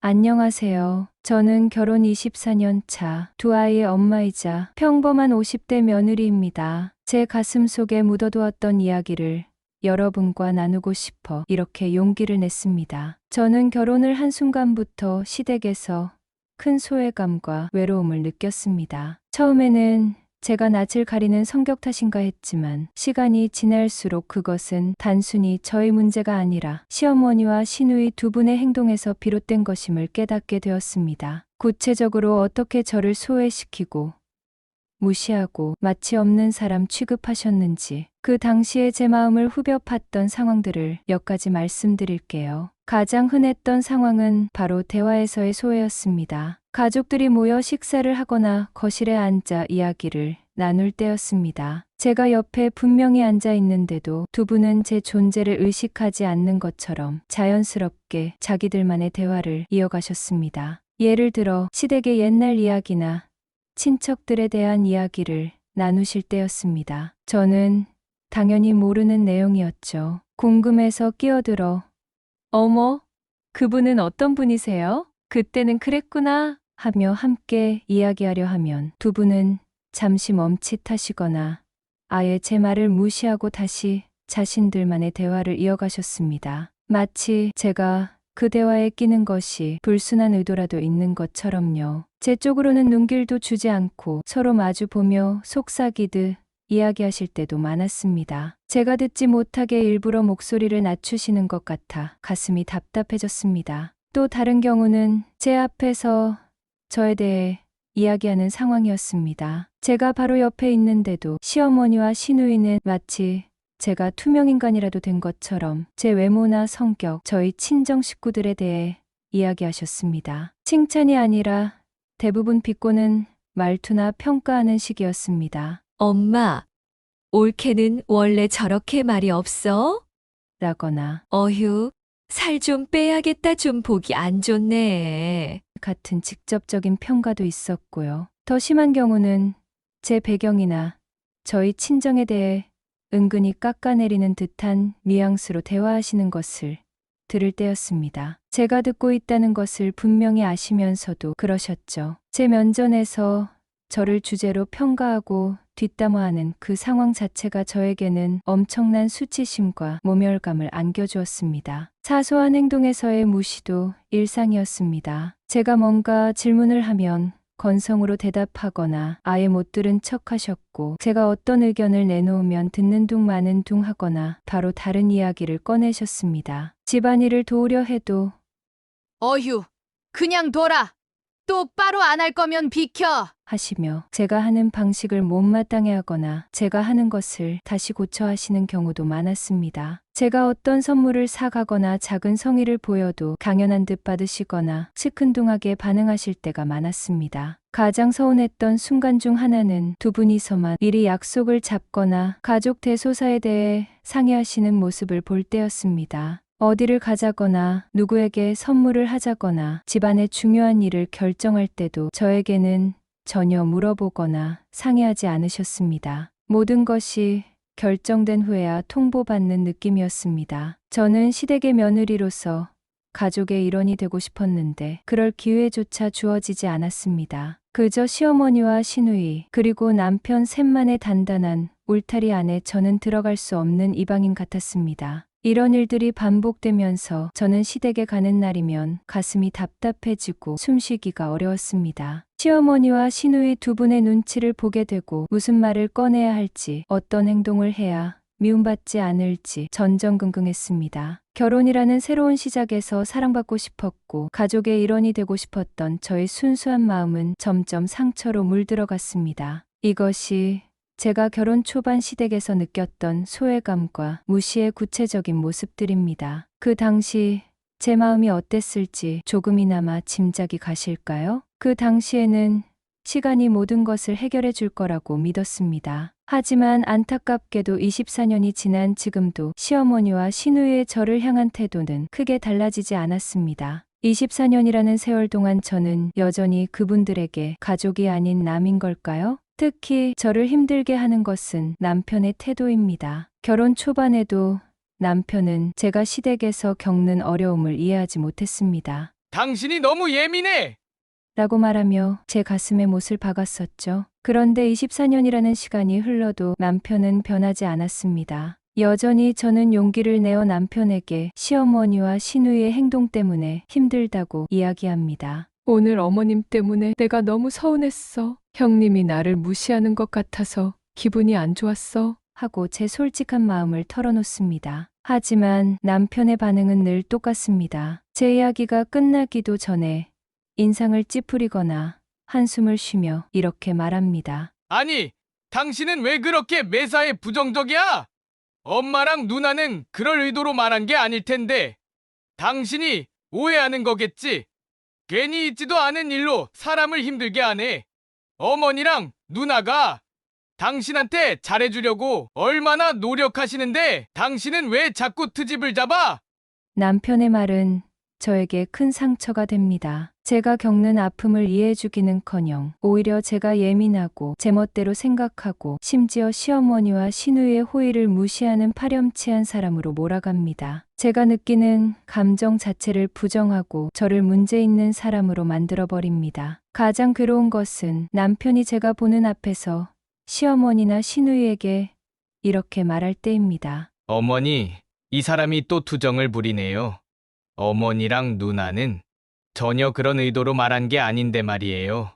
안녕하세요. 저는 결혼 24년 차 두 아이의 엄마이자 평범한 50대 며느리입니다. 제 가슴 속에 묻어두었던 이야기를 여러분과 나누고 싶어 이렇게 용기를 냈습니다. 저는 결혼을 한 순간부터 시댁에서 큰 소외감과 외로움을 느꼈습니다. 처음에는 제가 낯을 가리는 성격 탓인가 했지만 시간이 지날수록 그것은 단순히 저의 문제가 아니라 시어머니와 시누이 두 분의 행동에서 비롯된 것임을 깨닫게 되었습니다. 구체적으로 어떻게 저를 소외시키고 무시하고 마치 없는 사람 취급하셨는지 그 당시에 제 마음을 후벼 팠던 상황들을 몇 가지 말씀드릴게요. 가장 흔했던 상황은 바로 대화에서의 소외였습니다. 가족들이 모여 식사를 하거나 거실에 앉아 이야기를 나눌 때였습니다. 제가 옆에 분명히 앉아 있는데도 두 분은 제 존재를 의식하지 않는 것처럼 자연스럽게 자기들만의 대화를 이어가셨습니다. 예를 들어 시댁의 옛날 이야기나 친척들에 대한 이야기를 나누실 때였습니다. 저는 당연히 모르는 내용이었죠. 궁금해서 끼어들어 어머, 그분은 어떤 분이세요? 그때는 그랬구나 하며 함께 이야기하려 하면 두 분은 잠시 멈칫하시거나 아예 제 말을 무시하고 다시 자신들만의 대화를 이어가셨습니다. 마치 제가 그 대화에 끼는 것이 불순한 의도라도 있는 것처럼요. 제 쪽으로는 눈길도 주지 않고 서로 마주 보며 속삭이듯 이야기하실 때도 많았습니다. 제가 듣지 못하게 일부러 목소리를 낮추시는 것 같아 가슴이 답답해졌습니다. 또 다른 경우는 제 앞에서 저에 대해 이야기하는 상황이었습니다. 제가 바로 옆에 있는데도 시어머니와 시누이는 마치 제가 투명인간이라도 된 것처럼 제 외모나 성격, 저희 친정 식구들에 대해 이야기하셨습니다. 칭찬이 아니라 대부분 비꼬는 말투나 평가하는 식이었습니다. 엄마, 올케는 원래 저렇게 말이 없어? 라거나 어휴, 살 좀 빼야겠다 좀 보기 안 좋네. 같은 직접적인 평가도 있었고요. 더 심한 경우는 제 배경이나 저희 친정에 대해 은근히 깎아내리는 듯한 뉘앙스로 대화하시는 것을 들을 때였습니다. 제가 듣고 있다는 것을 분명히 아시면서도 그러셨죠. 제 면전에서 저를 주제로 평가하고 뒷담화하는 그 상황 자체가 저에게는 엄청난 수치심과 모멸감을 안겨주었습니다. 사소한 행동에서의 무시도 일상이었습니다. 제가 뭔가 질문을 하면 건성으로 대답하거나 아예 못 들은 척 하셨고, 제가 어떤 의견을 내놓으면 듣는 둥 마는 둥 하거나 바로 다른 이야기를 꺼내셨습니다. 집안일을 도우려 해도 어휴, 그냥 둬라. 똑바로 안 할 거면 비켜. 하시며 제가 하는 방식을 못마땅해 하거나 제가 하는 것을 다시 고쳐 하시는 경우도 많았습니다. 제가 어떤 선물을 사가거나 작은 성의를 보여도 당연한 듯 받으시거나 시큰둥하게 반응하실 때가 많았습니다. 가장 서운했던 순간 중 하나는 두 분이서만 미리 약속을 잡거나 가족 대소사에 대해 상의하시는 모습을 볼 때였습니다. 어디를 가자거나 누구에게 선물을 하자거나 집안의 중요한 일을 결정할 때도 저에게는 전혀 물어보거나 상의하지 않으셨습니다. 모든 것이 결정된 후에야 통보받는 느낌이었습니다. 저는 시댁의 며느리로서 가족의 일원이 되고 싶었는데 그럴 기회조차 주어지지 않았습니다. 그저 시어머니와 시누이 그리고 남편 셋만의 단단한 울타리 안에 저는 들어갈 수 없는 이방인 같았습니다. 이런 일들이 반복되면서 저는 시댁에 가는 날이면 가슴이 답답해지고 숨쉬기가 어려웠습니다. 시어머니와 시누이 두 분의 눈치를 보게 되고 무슨 말을 꺼내야 할지 어떤 행동을 해야 미움받지 않을지 전전긍긍했습니다. 결혼이라는 새로운 시작에서 사랑받고 싶었고 가족의 일원이 되고 싶었던 저의 순수한 마음은 점점 상처로 물들어갔습니다. 이것이 제가 결혼 초반 시댁에서 느꼈던 소외감과 무시의 구체적인 모습들입니다. 그 당시 제 마음이 어땠을지 조금이나마 짐작이 가실까요? 그 당시에는 시간이 모든 것을 해결해 줄 거라고 믿었습니다. 하지만 안타깝게도 24년이 지난 지금도 시어머니와 시누이의 저를 향한 태도는 크게 달라지지 않았습니다. 24년이라는 세월 동안 저는 여전히 그분들에게 가족이 아닌 남인 걸까요? 특히 저를 힘들게 하는 것은 남편의 태도입니다. 결혼 초반에도 남편은 제가 시댁에서 겪는 어려움을 이해하지 못했습니다. 당신이 너무 예민해. 라고 말하며 제 가슴에 못을 박았었죠. 그런데 24년이라는 시간이 흘러도 남편은 변하지 않았습니다. 여전히 저는 용기를 내어 남편에게 시어머니와 시누이의 행동 때문에 힘들다고 이야기합니다. 오늘 어머님 때문에 내가 너무 서운했어. 형님이 나를 무시하는 것 같아서 기분이 안 좋았어. 하고 제 솔직한 마음을 털어놓습니다. 하지만 남편의 반응은 늘 똑같습니다. 제 이야기가 끝나기도 전에 인상을 찌푸리거나 한숨을 쉬며 이렇게 말합니다. 아니, 당신은 왜 그렇게 매사에 부정적이야? 엄마랑 누나는 그럴 의도로 말한 게 아닐 텐데 당신이 오해하는 거겠지? 괜히 있지도 않은 일로 사람을 힘들게 하네. 어머니랑 누나가 당신한테 잘해주려고 얼마나 노력하시는데 당신은 왜 자꾸 트집을 잡아? 남편의 말은 저에게 큰 상처가 됩니다. 제가 겪는 아픔을 이해해주기는커녕 오히려 제가 예민하고 제멋대로 생각하고 심지어 시어머니와 시누이의 호의를 무시하는 파렴치한 사람으로 몰아갑니다. 제가 느끼는 감정 자체를 부정하고 저를 문제 있는 사람으로 만들어버립니다. 가장 괴로운 것은 남편이 제가 보는 앞에서 시어머니나 시누이에게 이렇게 말할 때입니다. 어머니, 이 사람이 또 투정을 부리네요. 어머니랑 누나는 전혀 그런 의도로 말한 게 아닌데 말이에요.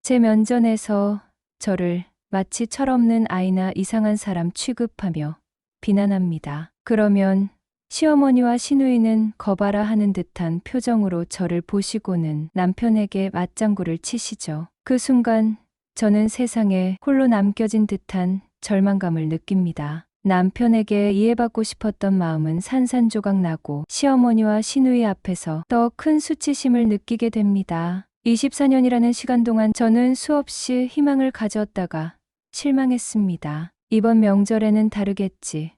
제 면전에서 저를 마치 철없는 아이나 이상한 사람 취급하며 비난합니다. 그러면 시어머니와 시누이는 거봐라 하는 듯한 표정으로 저를 보시고는 남편에게 맞장구를 치시죠. 그 순간 저는 세상에 홀로 남겨진 듯한 절망감을 느낍니다. 남편에게 이해받고 싶었던 마음은 산산조각 나고 시어머니와 시누이 앞에서 더 큰 수치심을 느끼게 됩니다. 24년이라는 시간 동안 저는 수없이 희망을 가졌다가 실망했습니다. 이번 명절에는 다르겠지.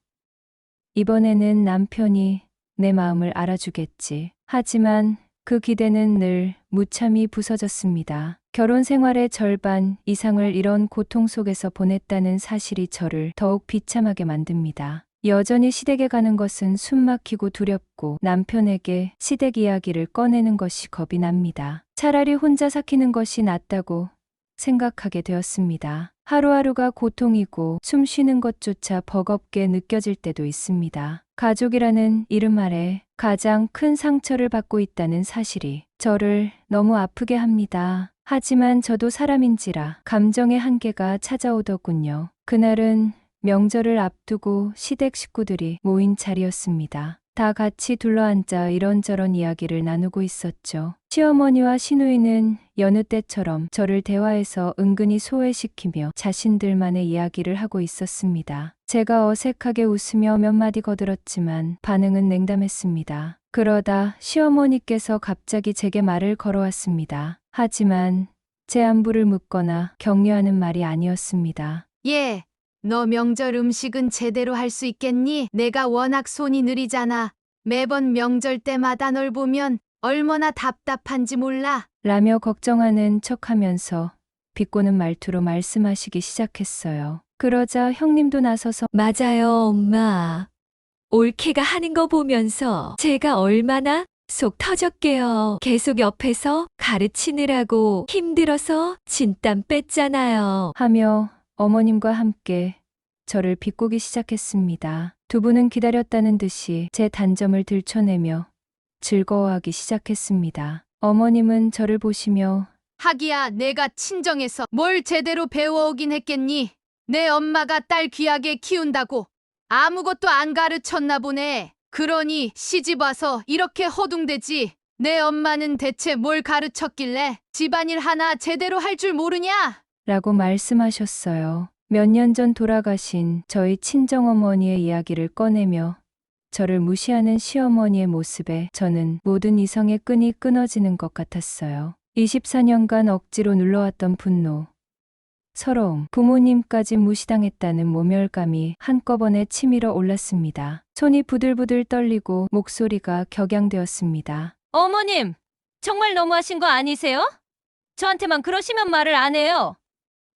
이번에는 남편이 내 마음을 알아주겠지. 하지만 그 기대는 늘 무참히 부서졌습니다. 결혼 생활의 절반 이상을 이런 고통 속에서 보냈다는 사실이 저를 더욱 비참하게 만듭니다. 여전히 시댁에 가는 것은 숨막히고 두렵고 남편에게 시댁 이야기를 꺼내는 것이 겁이 납니다. 차라리 혼자 삭히는 것이 낫다고 생각하게 되었습니다. 하루하루가 고통이고 숨 쉬는 것조차 버겁게 느껴질 때도 있습니다. 가족이라는 이름 아래 가장 큰 상처를 받고 있다는 사실이 저를 너무 아프게 합니다. 하지만 저도 사람인지라 감정의 한계가 찾아오더군요. 그날은 명절을 앞두고 시댁 식구들이 모인 자리였습니다. 다 같이 둘러앉아 이런저런 이야기를 나누고 있었죠. 시어머니와 시누이는 여느 때처럼 저를 대화에서 은근히 소외시키며 자신들만의 이야기를 하고 있었습니다. 제가 어색하게 웃으며 몇 마디 거들었지만 반응은 냉담했습니다. 그러다 시어머니께서 갑자기 제게 말을 걸어왔습니다. 하지만 제 안부를 묻거나 격려하는 말이 아니었습니다. 예, 너 명절 음식은 제대로 할 수 있겠니? 내가 워낙 손이 느리잖아. 매번 명절 때마다 널 보면 얼마나 답답한지 몰라. 라며 걱정하는 척하면서 비꼬는 말투로 말씀하시기 시작했어요. 그러자 형님도 나서서 맞아요, 엄마. 올케가 하는 거 보면서 제가 얼마나 속 터졌게요. 계속 옆에서 가르치느라고 힘들어서 진땀 뺐잖아요. 하며 어머님과 함께 저를 비꼬기 시작했습니다. 두 분은 기다렸다는 듯이 제 단점을 들춰내며 즐거워하기 시작했습니다. 어머님은 저를 보시며 하기야 내가 친정에서 뭘 제대로 배워오긴 했겠니? 내 엄마가 딸 귀하게 키운다고 아무것도 안 가르쳤나 보네. 그러니 시집 와서 이렇게 허둥대지. 내 엄마는 대체 뭘 가르쳤길래 집안일 하나 제대로 할 줄 모르냐? 라고 말씀하셨어요. 몇 년 전 돌아가신 저희 친정어머니의 이야기를 꺼내며 저를 무시하는 시어머니의 모습에 저는 모든 이성의 끈이 끊어지는 것 같았어요. 24년간 억지로 눌러왔던 분노, 서러움, 부모님까지 무시당했다는 모멸감이 한꺼번에 치밀어 올랐습니다. 손이 부들부들 떨리고 목소리가 격양되었습니다. 어머님, 정말 너무하신 거 아니세요? 저한테만 그러시면 말을 안 해요.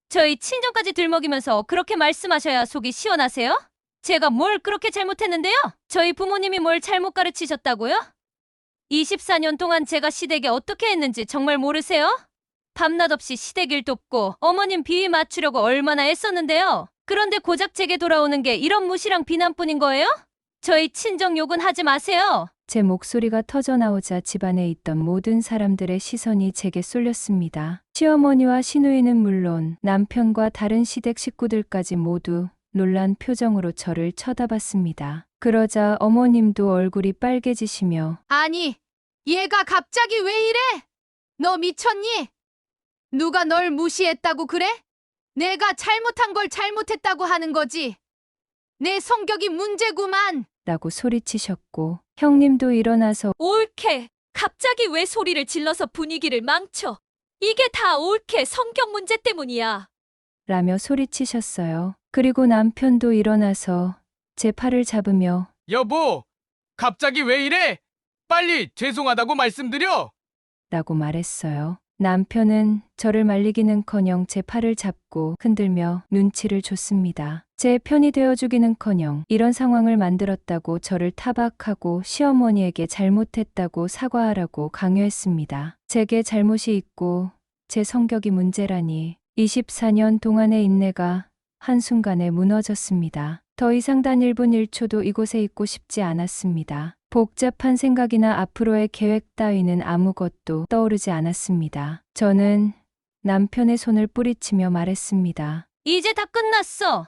저희 친정까지 들먹이면서 그렇게 말씀하셔야 속이 시원하세요? 제가 뭘 그렇게 잘못했는데요? 저희 부모님이 뭘 잘못 가르치셨다고요? 24년 동안 제가 시댁에 어떻게 했는지 정말 모르세요? 밤낮 없이 시댁 일 돕고 어머님 비위 맞추려고 얼마나 애썼는데요. 그런데 고작 제게 돌아오는 게 이런 무시랑 비난뿐인 거예요? 저희 친정 욕은 하지 마세요. 제 목소리가 터져나오자 집안에 있던 모든 사람들의 시선이 제게 쏠렸습니다. 시어머니와 시누이는 물론 남편과 다른 시댁 식구들까지 모두 놀란 표정으로 저를 쳐다봤습니다. 그러자 어머님도 얼굴이 빨개지시며 아니, 얘가 갑자기 왜 이래? 너 미쳤니? 누가 널 무시했다고 그래? 내가 잘못한 걸 잘못했다고 하는 거지. 내 성격이 문제구만. 라고 소리치셨고 형님도 일어나서 옳게. 갑자기 왜 소리를 질러서 분위기를 망쳐? 이게 다 옳게 성격 문제 때문이야. 라며 소리치셨어요. 그리고 남편도 일어나서 제 팔을 잡으며 여보, 갑자기 왜 이래? 빨리 죄송하다고 말씀드려. 라고 말했어요. 남편은 저를 말리기는커녕 제 팔을 잡고 흔들며 눈치를 줬습니다. 제 편이 되어주기는커녕 이런 상황을 만들었다고 저를 타박하고 시어머니에게 잘못했다고 사과하라고 강요했습니다. 제게 잘못이 있고 제 성격이 문제라니 24년 동안의 인내가 한순간에 무너졌습니다. 더 이상 단 1분 1초도 이곳에 있고 싶지 않았습니다. 복잡한 생각이나 앞으로의 계획 따위는 아무것도 떠오르지 않았습니다. 저는 남편의 손을 뿌리치며 말했습니다. 이제 다 끝났어.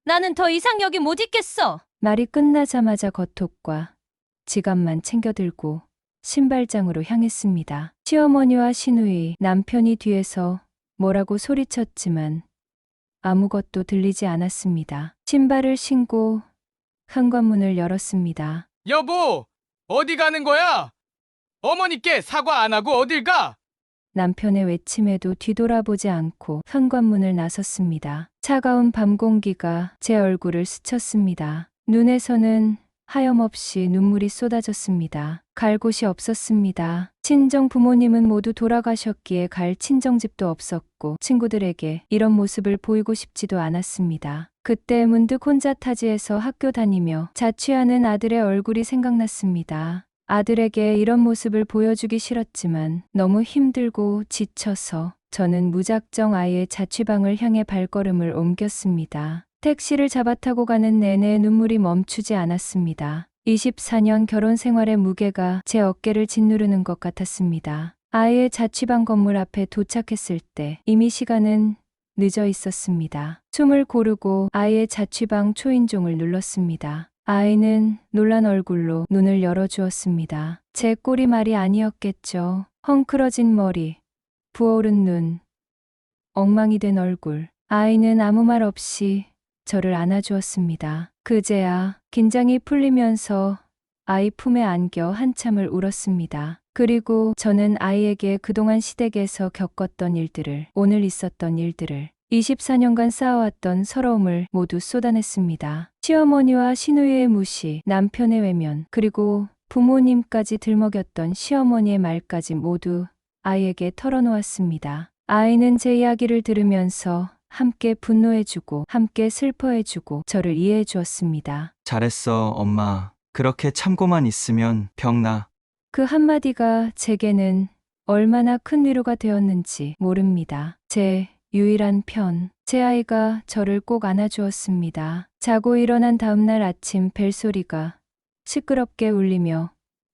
나는 더 이상 여기 못 있겠어. 말이 끝나자마자 겉옷과 지갑만 챙겨들고 신발장으로 향했습니다. 시어머니와 시누이, 남편이 뒤에서 뭐라고 소리쳤지만 아무것도 들리지 않았습니다. 신발을 신고 현관문을 열었습니다. 여보, 어디 가는 거야? 어머니께 사과 안 하고 어딜 가? 남편의 외침에도 뒤돌아보지 않고 현관문을 나섰습니다. 차가운 밤 공기가 제 얼굴을 스쳤습니다. 눈에서는 하염없이 눈물이 쏟아졌습니다. 갈 곳이 없었습니다. 친정 부모님은 모두 돌아가셨기에 갈 친정집도 없었고 친구들에게 이런 모습을 보이고 싶지도 않았습니다. 그때 문득 혼자 타지에서 학교 다니며 자취하는 아들의 얼굴이 생각났습니다. 아들에게 이런 모습을 보여주기 싫었지만 너무 힘들고 지쳐서 저는 무작정 아이의 자취방을 향해 발걸음을 옮겼습니다. 택시를 잡아 타고 가는 내내 눈물이 멈추지 않았습니다. 24년 결혼 생활의 무게가 제 어깨를 짓누르는 것 같았습니다. 아이의 자취방 건물 앞에 도착했을 때 이미 시간은 늦어 있었습니다. 숨을 고르고 아이의 자취방 초인종을 눌렀습니다. 아이는 놀란 얼굴로 눈을 열어주었습니다. 제 꼴이 말이 아니었겠죠. 헝클어진 머리, 부어오른 눈, 엉망이 된 얼굴. 아이는 아무 말 없이 저를 안아주었습니다. 그제야 긴장이 풀리면서 아이 품에 안겨 한참을 울었습니다. 그리고 저는 아이에게 그동안 시댁에서 겪었던 일들을, 오늘 있었던 일들을, 24년간 쌓아왔던 서러움을 모두 쏟아냈습니다. 시어머니와 시누이의 무시, 남편의 외면, 그리고 부모님까지 들먹였던 시어머니의 말까지 모두 아이에게 털어놓았습니다. 아이는 제 이야기를 들으면서 함께 분노해주고 함께 슬퍼해주고 저를 이해해 주었습니다. 잘했어, 엄마. 그렇게 참고만 있으면 병나. 그 한마디가 제게는 얼마나 큰 위로가 되었는지 모릅니다. 제 유일한 편, 제 아이가 저를 꼭 안아주었습니다. 자고 일어난 다음날 아침 벨소리가 시끄럽게 울리며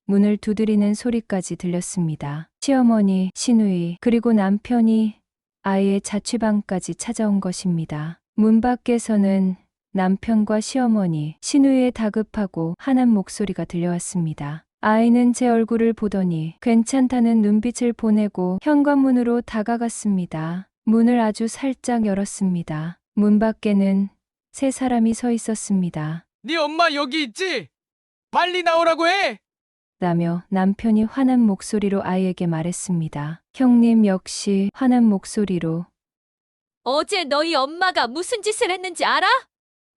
문을 두드리는 소리까지 들렸습니다. 시어머니, 시누이, 그리고 남편이 아이의 자취방까지 찾아온 것입니다. 문 밖에서는 남편과 시어머니, 시누이의 다급하고 한한 목소리가 들려왔습니다. 아이는 제 얼굴을 보더니 괜찮다는 눈빛을 보내고 현관문으로 다가갔습니다. 문을 아주 살짝 열었습니다. 문 밖에는 세 사람이 서 있었습니다. 네 엄마 여기 있지? 빨리 나오라고 해! 라며 남편이 화난 목소리로 아이에게 말했습니다. 형님 역시 화난 목소리로 어제 너희 엄마가 무슨 짓을 했는지 알아?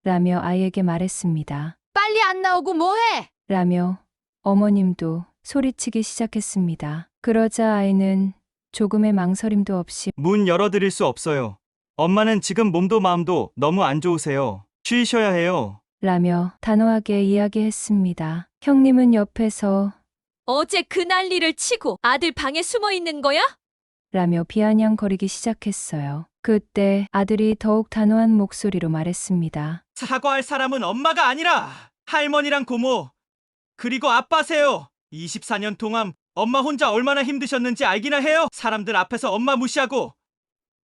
라며 아이에게 말했습니다. 빨리 안 나오고 뭐해? 라며 어머님도 소리치기 시작했습니다. 그러자 아이는 조금의 망설임도 없이 문 열어드릴 수 없어요. 엄마는 지금 몸도 마음도 너무 안 좋으세요. 쉬셔야 해요. 라며 단호하게 이야기했습니다. 형님은 옆에서 어제 그 난리를 치고 아들 방에 숨어 있는 거야? 라며 비아냥거리기 시작했어요. 그때 아들이 더욱 단호한 목소리로 말했습니다. 사과할 사람은 엄마가 아니라 할머니랑 고모, 그리고 아빠세요. 24년 동안 엄마 혼자 얼마나 힘드셨는지 알기나 해요. 사람들 앞에서 엄마 무시하고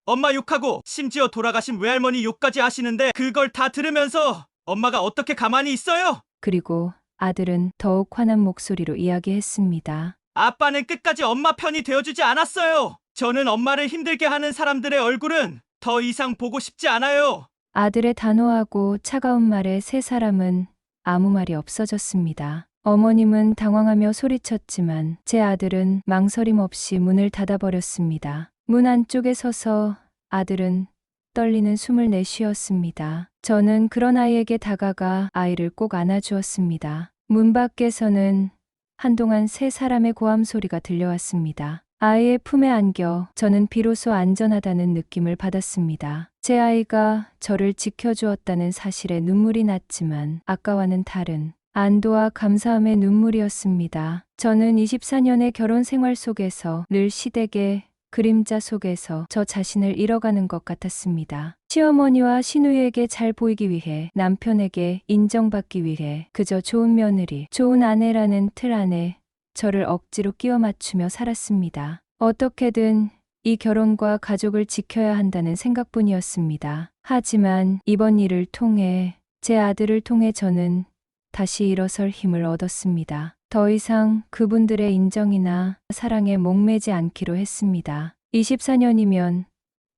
엄마 욕하고 심지어 돌아가신 외할머니 욕까지 하시는데 그걸 다 들으면서 엄마가 어떻게 가만히 있어요? 그리고 아들은 더욱 화난 목소리로 이야기했습니다. 아빠는 끝까지 엄마 편이 되어주지 않았어요. 저는 엄마를 힘들게 하는 사람들의 얼굴은 더 이상 보고 싶지 않아요. 아들의 단호하고 차가운 말에 세 사람은 아무 말이 없어졌습니다. 어머님은 당황하며 소리쳤지만 제 아들은 망설임 없이 문을 닫아버렸습니다. 문 안쪽에 서서 아들은 떨리는 숨을 내쉬었습니다. 저는 그런 아이에게 다가가 아이를 꼭 안아주었습니다. 문 밖에서는 한동안 세 사람의 고함 소리가 들려왔습니다. 아이의 품에 안겨 저는 비로소 안전하다는 느낌을 받았습니다. 제 아이가 저를 지켜주었다는 사실에 눈물이 났지만 아까와는 다른 안도와 감사함의 눈물이었습니다. 저는 24년의 결혼 생활 속에서 늘 시댁의 그림자 속에서 저 자신을 잃어가는 것 같았습니다. 시어머니와 시누이에게 잘 보이기 위해, 남편에게 인정받기 위해 그저 좋은 며느리, 좋은 아내라는 틀 안에 저를 억지로 끼워 맞추며 살았습니다. 어떻게든 이 결혼과 가족을 지켜야 한다는 생각뿐이었습니다. 하지만 이번 일을 통해, 제 아들을 통해 저는 다시 일어설 힘을 얻었습니다. 더 이상 그분들의 인정이나 사랑에 목매지 않기로 했습니다. 24년이면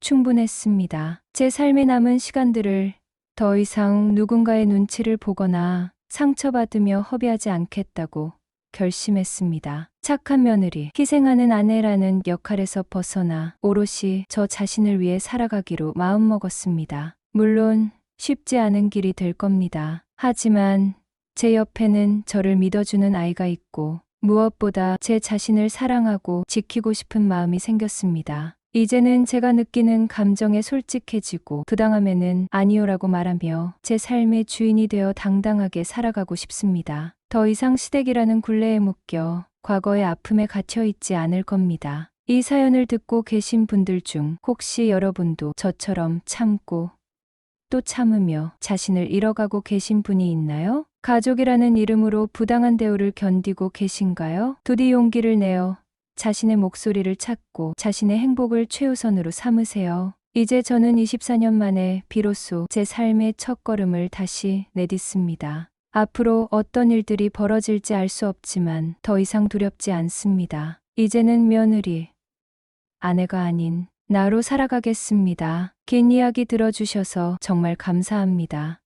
충분했습니다. 제 삶의 남은 시간들을 더 이상 누군가의 눈치를 보거나 상처받으며 허비하지 않겠다고 결심했습니다. 착한 며느리, 희생하는 아내라는 역할에서 벗어나 오롯이 저 자신을 위해 살아가기로 마음먹었습니다. 물론 쉽지 않은 길이 될 겁니다. 하지만 제 옆에는 저를 믿어주는 아이가 있고 무엇보다 제 자신을 사랑하고 지키고 싶은 마음이 생겼습니다. 이제는 제가 느끼는 감정에 솔직해지고 부당함에는 아니오라고 말하며 제 삶의 주인이 되어 당당하게 살아가고 싶습니다. 더 이상 시댁이라는 굴레에 묶여 과거의 아픔에 갇혀 있지 않을 겁니다. 이 사연을 듣고 계신 분들 중 혹시 여러분도 저처럼 참고 또 참으며 자신을 잃어가고 계신 분이 있나요? 가족이라는 이름으로 부당한 대우를 견디고 계신가요? 부디 용기를 내어 자신의 목소리를 찾고 자신의 행복을 최우선으로 삼으세요. 이제 저는 24년 만에 비로소 제 삶의 첫걸음을 다시 내딛습니다. 앞으로 어떤 일들이 벌어질지 알 수 없지만 더 이상 두렵지 않습니다. 이제는 며느리, 아내가 아닌 나로 살아가겠습니다. 긴 이야기 들어주셔서 정말 감사합니다.